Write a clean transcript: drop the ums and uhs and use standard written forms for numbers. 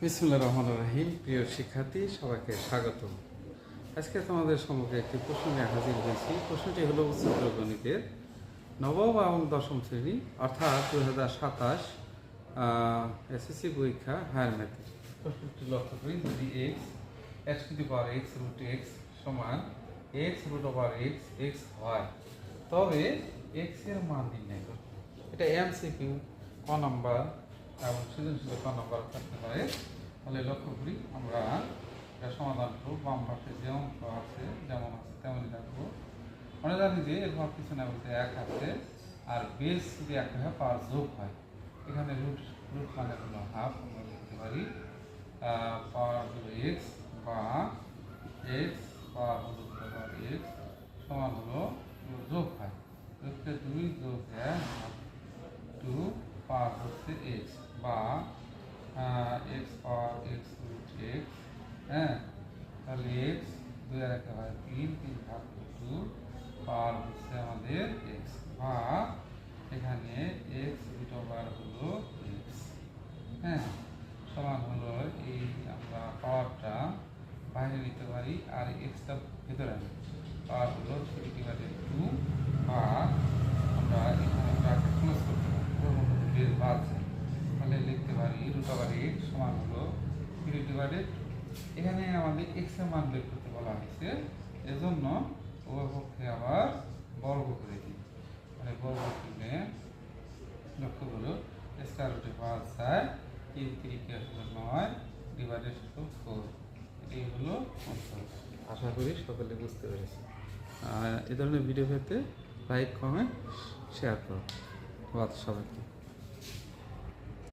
বিসমিল্লাহির রহমানির রহিম। প্রিয় শিক্ষার্থী, সবাইকে স্বাগত। আজকে তোমাদের সম্মুখে একটি প্রশ্ন নিয়ে হাজির হয়েছি। প্রশ্নটি হলো উচ্চতর গণিতের নবম এবং দশম শ্রেণী অর্থাৎ 2027 এসএসসি পরীক্ষা হায়ার ম্যাথের। প্রশ্নটি লক্ষ্য করি, যদি x to the power x root x সমান x root over x x হয়, তবে এক্স এর মান নির্ণয় করো। এটা এমসিকিউ ক নাম্বার এবং সৃজনশীল ক নাম্বার থাকতে পারে। তাহলে লক্ষ্য করি, আমরা এটা সমাধান করব। বাম পাশে যেমন আছে তেমনই রাখবো। আমরা জানি যে এর ভাব পিছনে বলতে এক আছে, আর বেস যদি এক হয় পাওয়ার যোগ হয়। এখানে রুট রুট মানে হলো হাফ, আমরা লিখতে পারি পাওয়ার হলো এক্স বা এক্স পাওয়ার হলো এক্স সমান হলো যোগ হয়। রুটকে 2 যোগ 1 টু পাওয়ার হচ্ছে এক্স বা এক্স পাওয়ার এক্স রুট এক্স। হ্যাঁ, তাহলে এক্স 2 আর 1 হয় 3, 3 ভাগ 2 পাওয়ার হচ্ছে আমাদের এক্স বা এখানে এক্স রুট ওভার হলো এক্স। হ্যাঁ, সমান হলো এই আমরা পাওয়ারটা বাইরে নিতে পারি আর এক্সটা ভেতরে আনি। পাওয়ার হলো 3/2 বা আমরা এখানে ব্র্যাকেট ক্লোজ করতে পারি, বেস বাড়ছে। তাহলে লিখতে পারি রুট ওভার এক্স সমান হলো 3/2। এখানে আমাদের এক্স এর মান বের করতে বলা হয়েছে, এজন্য উভয়পক্ষে আবার বর্গ করে দিই। মানে বর্গ করলে লক্ষ্য করো স্কয়ার রুটে পাওয়া যায় 3 3 কে হলো 9 ডিভাইডেড 4। এটাই হলো উত্তর। আশা করি সকলে বুঝতে পেরেছি। এই ধরনের ভিডিও পেতে লাইক, কমেন্ট, শেয়ার করো। ধন্যবাদ সবাইকে।